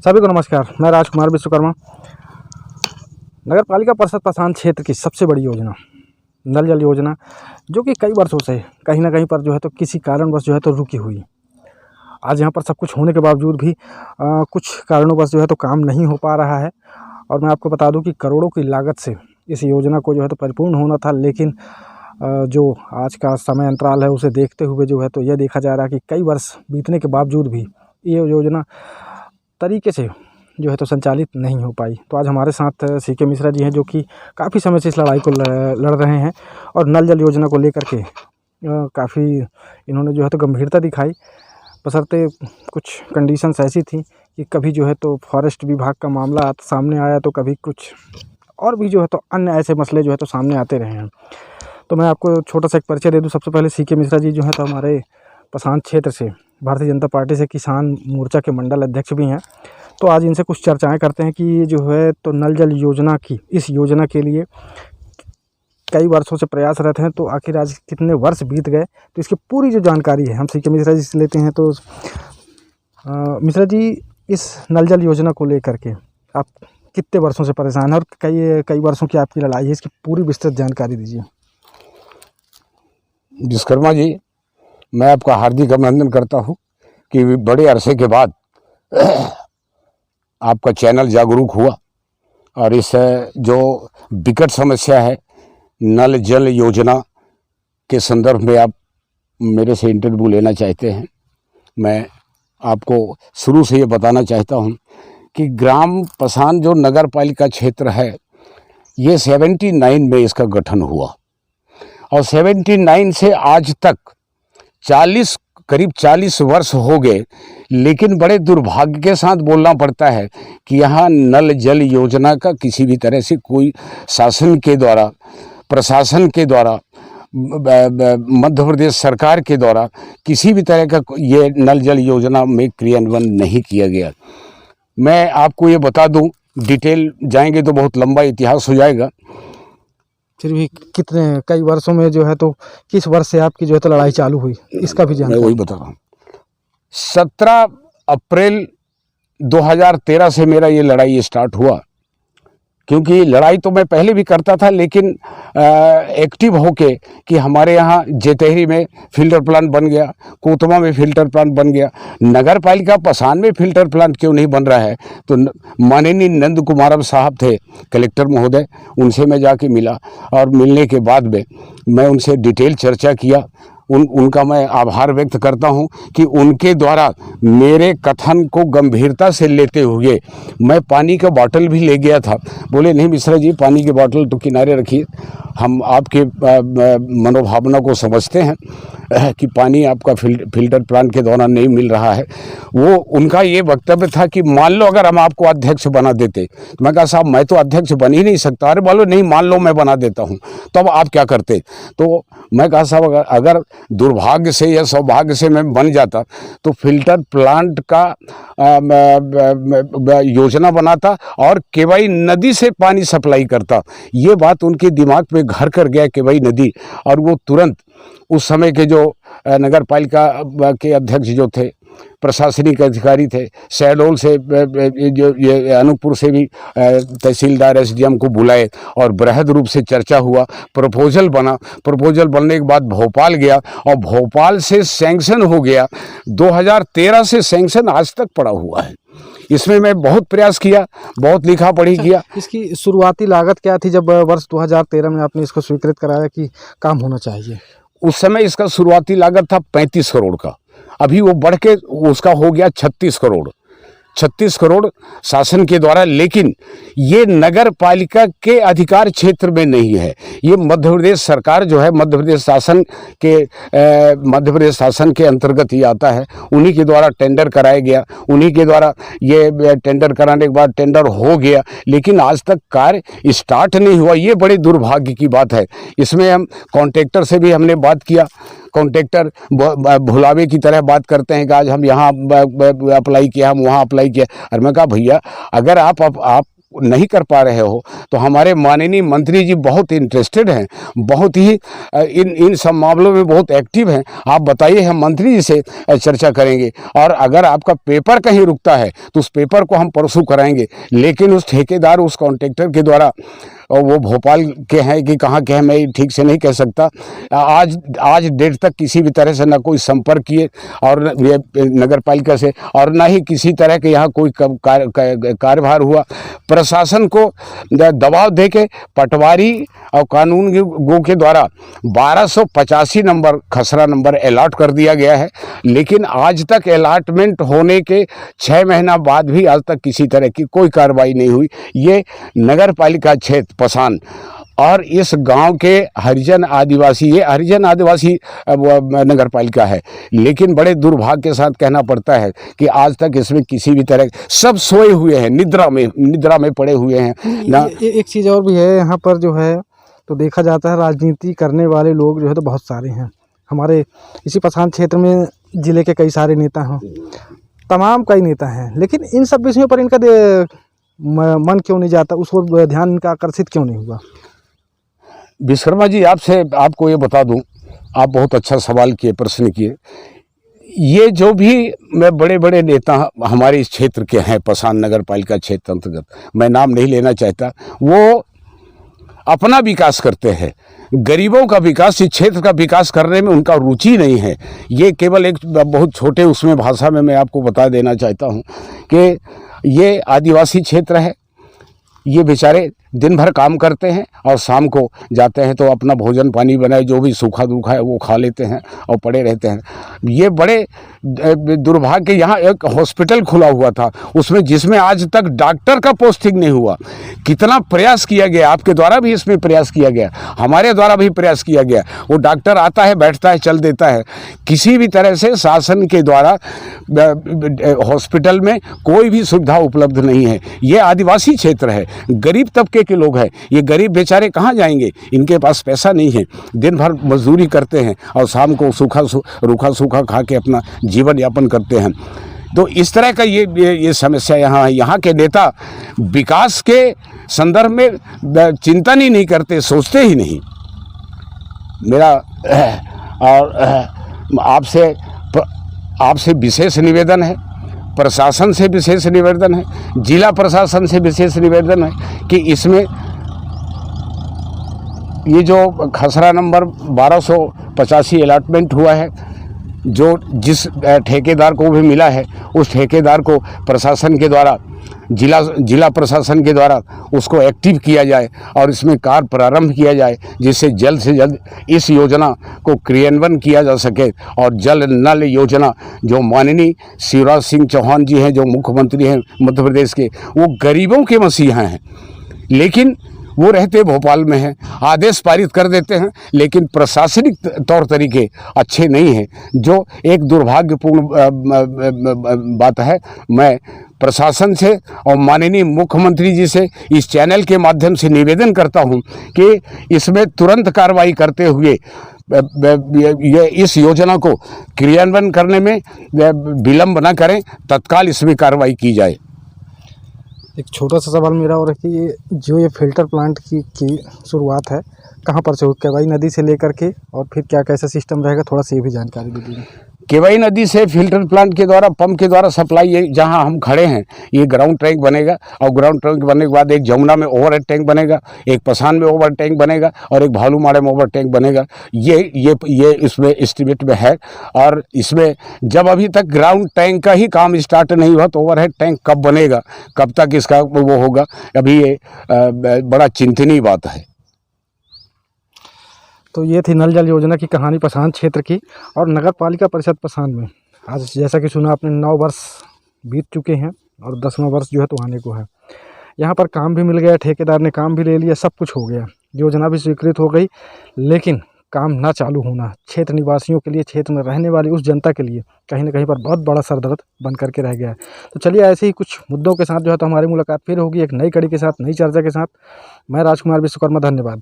सभी को नमस्कार। मैं राजकुमार विश्वकर्मा। नगर पालिका परिषद पसान क्षेत्र की सबसे बड़ी योजना नल जल योजना, जो कि कई वर्षों से कहीं ना कहीं पर जो है तो किसी कारणवश जो है तो रुकी हुई। आज यहाँ पर सब कुछ होने के बावजूद भी कुछ कारणों जो है तो काम नहीं हो पा रहा है। और मैं आपको बता दूं कि करोड़ों की लागत से इस योजना को जो है तो परिपूर्ण होना था, लेकिन जो आज का समय अंतराल है उसे देखते हुए जो है तो यह देखा जा रहा है कि कई वर्ष बीतने के बावजूद भी ये योजना तरीके से जो है तो संचालित नहीं हो पाई। तो आज हमारे साथ सीके मिश्रा जी हैं, जो कि काफ़ी समय से इस लड़ाई को लड़ रहे हैं और नल जल योजना को लेकर के काफ़ी इन्होंने जो है तो गंभीरता दिखाई। बशर्ते कुछ कंडीशंस ऐसी थी कि कभी जो है तो फॉरेस्ट विभाग का मामला सामने आया, तो कभी कुछ और भी जो है तो अन्य ऐसे मसले जो है तो सामने आते रहे हैं। तो मैं आपको छोटा सा एक परिचय दे दूं। सबसे पहले सीके मिश्रा जी जो है तो हमारे पसान क्षेत्र से भारतीय जनता पार्टी से किसान मोर्चा के मंडल अध्यक्ष भी हैं। तो आज इनसे कुछ चर्चाएं करते हैं कि ये जो है तो नल जल योजना की, इस योजना के लिए कई वर्षों से प्रयासरत हैं, तो आखिर आज कितने वर्ष बीत गए, तो इसकी पूरी जो जानकारी है हम सीके मिश्रा जी से लेते हैं। तो मिश्रा जी, इस नल जल योजना को लेकर के आप कितने वर्षों से परेशान हैं और कई वर्षों की आपकी लड़ाई है, इसकी पूरी विस्तृत जानकारी दीजिए। विश्वकर्मा जी, मैं आपका हार्दिक अभिनंदन करता हूं कि बड़े अरसे के बाद आपका चैनल जागरूक हुआ और इस जो विकट समस्या है नल जल योजना के संदर्भ में आप मेरे से इंटरव्यू लेना चाहते हैं। मैं आपको शुरू से ये बताना चाहता हूं कि ग्राम पसान जो नगर पालिका क्षेत्र है, ये 79 में इसका गठन हुआ और 79 से आज तक करीब 40 वर्ष हो गए। लेकिन बड़े दुर्भाग्य के साथ बोलना पड़ता है कि यहाँ नल जल योजना का किसी भी तरह से कोई शासन के द्वारा, प्रशासन के द्वारा, मध्य प्रदेश सरकार के द्वारा किसी भी तरह का ये नल जल योजना में क्रियान्वयन नहीं किया गया। मैं आपको ये बता दूं, डिटेल जाएंगे तो बहुत लंबा इतिहास हो जाएगा। फिर भी कई वर्षों में जो है तो किस वर्ष से आपकी जो है तो लड़ाई चालू हुई, इसका भी जानकारी। मैं वही बता रहा हूँ। 17 अप्रैल 2013 से मेरा ये लड़ाई स्टार्ट हुआ, क्योंकि लड़ाई तो मैं पहले भी करता था, लेकिन एक्टिव होके कि हमारे यहाँ जेतहरी में फिल्टर प्लांट बन गया, कोतमा में फिल्टर प्लांट बन गया, नगर पालिका पसान में फिल्टर प्लांट क्यों नहीं बन रहा है। तो माननीय नंद कुमार साहब थे कलेक्टर महोदय, उनसे मैं जाके मिला और मिलने के बाद में मैं उनसे डिटेल चर्चा किया। उनका मैं आभार व्यक्त करता हूं कि उनके द्वारा मेरे कथन को गंभीरता से लेते हुए मैं पानी का बॉटल भी ले गया था। बोले नहीं मिश्रा जी, पानी की बॉटल तो किनारे रखिए, हम आपके मनोभावना को समझते हैं कि पानी आपका फिल्टर प्लांट के दौरान नहीं मिल रहा है। वो उनका ये वक्तव्य था कि मान लो अगर हम आपको अध्यक्ष बना देते, तो मैं कहा साहब मैं तो अध्यक्ष बन ही नहीं सकता। अरे बोलो नहीं, मान लो मैं बना देता हूँ, तब आप क्या करते। तो मैं कहा साहब अगर दुर्भाग्य से या सौभाग्य से मैं बन जाता तो फिल्टर प्लांट का योजना बनाता और केवाई नदी से पानी सप्लाई करता। ये बात उनके दिमाग में घर कर गया, केवाई नदी, और वो तुरंत उस समय के जो नगर पालिका के अध्यक्ष जो थे, प्रशासनिक अधिकारी थे, शहडोल से जो ये अनूपपुर से भी तहसीलदार एसडीएम को बुलाए और बृहद रूप से चर्चा हुआ, प्रपोजल बना। प्रपोजल बनने के बाद भोपाल गया और भोपाल से सैंक्शन हो गया। 2013 से सैंक्शन आज तक पड़ा हुआ है। इसमें मैं बहुत प्रयास किया, बहुत लिखा पढ़ी किया। इसकी शुरुआती लागत क्या थी जब वर्ष 2013 में आपने इसको स्वीकृत कराया कि काम होना चाहिए? उस समय इसका शुरुआती लागत था 35 करोड़ का, अभी वो बढ़ के उसका हो गया 36 करोड़। 36 करोड़ शासन के द्वारा, लेकिन ये नगर पालिका के अधिकार क्षेत्र में नहीं है। ये मध्य प्रदेश सरकार जो है, मध्य प्रदेश शासन के अंतर्गत ही आता है। उन्हीं के द्वारा टेंडर कराया गया, उन्हीं के द्वारा ये टेंडर कराने के बाद टेंडर हो गया, लेकिन आज तक कार्य स्टार्ट नहीं हुआ। ये बड़े दुर्भाग्य की बात है। इसमें हम कॉन्ट्रैक्टर से भी हमने बात किया। कॉन्ट्रैक्टर भुलावे की तरह बात करते हैं कि आज हम यहाँ अप्लाई किया, हम वहाँ अप्लाई किया। और मैं कहा भैया, अगर आप नहीं कर पा रहे हो तो हमारे माननीय मंत्री जी बहुत इंटरेस्टेड हैं, बहुत ही इन सब मामलों में बहुत एक्टिव हैं। आप बताइए, हम मंत्री जी से चर्चा करेंगे और अगर आपका पेपर कहीं रुकता है तो उस पेपर को हम परसू कराएंगे। लेकिन उस ठेकेदार, उस कॉन्ट्रैक्टर के द्वारा, और वो भोपाल के हैं कि कहाँ के हैं मैं ठीक से नहीं कह सकता, आज डेट तक किसी भी तरह से ना कोई संपर्क किए और ये नगर पालिका से, और ना ही किसी तरह के यहाँ कोई कार्यभार हुआ। प्रशासन को दबाव देके पटवारी और कानून गो के द्वारा 1285 नंबर खसरा नंबर अलॉट कर दिया गया है, लेकिन आज तक अलॉटमेंट होने के 6 महीना बाद भी आज तक किसी तरह की कोई कार्रवाई नहीं हुई। ये नगर पालिका क्षेत्र पसान और इस गांव के हरिजन आदिवासी, ये हरिजन आदिवासी नगर पालिका है, लेकिन बड़े दुर्भाग्य के साथ कहना पड़ता है कि आज तक इसमें किसी भी तरह, सब सोए हुए हैं, निद्रा में पड़े हुए हैं ना। एक चीज़ और भी है यहाँ पर जो है, तो देखा जाता है राजनीति करने वाले लोग जो है तो बहुत सारे हैं हमारे इसी पसान क्षेत्र में। ज़िले के कई सारे नेता हैं, तमाम कई नेता हैं, लेकिन इन सब विषयों पर इनका मन क्यों नहीं जाता, उस पर ध्यान इनका आकर्षित क्यों नहीं हुआ? विश्वकर्मा जी, आपको ये बता दूं, आप बहुत अच्छा सवाल किए, प्रश्न किए। ये जो भी बड़े बड़े नेता हमारे इस क्षेत्र के हैं, पसान नगर पालिका क्षेत्र अंतर्गत, मैं नाम नहीं लेना चाहता, वो अपना विकास करते हैं, गरीबों का विकास, इस क्षेत्र का विकास करने में उनका रुचि नहीं है। ये केवल एक बहुत छोटे उसमें भाषा में मैं आपको बता देना चाहता हूँ कि ये आदिवासी क्षेत्र है। ये बेचारे दिन भर काम करते हैं और शाम को जाते हैं तो अपना भोजन पानी बनाए, जो भी सूखा दूखा है वो खा लेते हैं और पड़े रहते हैं। ये बड़े दुर्भाग्य, यहाँ एक हॉस्पिटल खुला हुआ था उसमें, जिसमें आज तक डॉक्टर का पोस्टिंग नहीं हुआ। कितना प्रयास किया गया, आपके द्वारा भी इसमें प्रयास किया गया, हमारे द्वारा भी प्रयास किया गया। वो डॉक्टर आता है, बैठता है, चल देता है। किसी भी तरह से शासन के द्वारा हॉस्पिटल में कोई भी सुविधा उपलब्ध नहीं है। ये आदिवासी क्षेत्र है, गरीब तबके के लोग हैं। ये गरीब बेचारे कहाँ जाएंगे, इनके पास पैसा नहीं है, दिन भर मजदूरी करते हैं और शाम को रूखा सूखा खा के अपना जीवन यापन करते हैं। तो इस तरह का ये समस्या यहाँ है। यहाँ के नेता विकास के संदर्भ में चिंतन ही नहीं करते, सोचते ही नहीं। मेरा और आपसे विशेष निवेदन है, प्रशासन से विशेष निवेदन है, जिला प्रशासन से विशेष निवेदन है कि इसमें ये जो खसरा नंबर 1285 अलॉटमेंट हुआ है, जो जिस ठेकेदार को भी मिला है, उस ठेकेदार को प्रशासन के द्वारा, जिला प्रशासन के द्वारा उसको एक्टिव किया जाए और इसमें कार्य प्रारंभ किया जाए, जिससे जल्द से जल्द इस योजना को क्रियान्वयन किया जा सके। और जल नल योजना, जो माननीय शिवराज सिंह चौहान जी हैं, जो मुख्यमंत्री हैं मध्य प्रदेश के, वो गरीबों के मसीहा हैं, लेकिन वो रहते भोपाल में हैं, आदेश पारित कर देते हैं, लेकिन प्रशासनिक तौर तरीके अच्छे नहीं हैं, जो एक दुर्भाग्यपूर्ण बात है। मैं प्रशासन से और माननीय मुख्यमंत्री जी से इस चैनल के माध्यम से निवेदन करता हूं कि इसमें तुरंत कार्रवाई करते हुए ये इस योजना को क्रियान्वयन करने में विलम्ब न करें, तत्काल इसमें कार्रवाई की जाए। एक छोटा सा सवाल मेरा और है कि जो ये फ़िल्टर प्लांट की शुरुआत है, कहाँ पर से हुई, केवाई नदी से लेकर के, और फिर क्या कैसा सिस्टम रहेगा, थोड़ा सा ये भी जानकारी दे दीजिए। केवाई नदी से फिल्टर प्लांट के द्वारा, पंप के द्वारा सप्लाई, ये जहां हम खड़े हैं, ये ग्राउंड टैंक बनेगा, और ग्राउंड टैंक बनने के बाद एक जमुना में ओवर टैंक बनेगा, एक पसान में ओवर टैंक बनेगा और एक भालूमाड़े में ओवर टैंक बनेगा। ये इसमें एस्टिमेट में है। और इसमें जब अभी तक ग्राउंड टैंक का ही काम स्टार्ट नहीं हुआ तो ओवरहेड टैंक कब बनेगा, कब तक इसका वो होगा, अभी ये बड़ा चिंतनीय बात है। तो ये थी नल जल योजना की कहानी पसान क्षेत्र की। और नगर पालिका परिषद पसान में आज जैसा कि सुना आपने, 9 वर्ष बीत चुके हैं और 10वां वर्ष जो है तो आने को है। यहाँ पर काम भी मिल गया, ठेकेदार ने काम भी ले लिया, सब कुछ हो गया, योजना भी स्वीकृत हो गई, लेकिन काम ना चालू होना क्षेत्र निवासियों के लिए, क्षेत्र में रहने वाली उस जनता के लिए कहीं ना कहीं पर बहुत बड़ा सरदर्द बन करके रह गया है। तो चलिए, ऐसे ही कुछ मुद्दों के साथ जो है तो हमारी मुलाकात फिर होगी एक नई कड़ी के साथ, नई चर्चा के साथ। मैं राजकुमार विश्वकर्मा, धन्यवाद।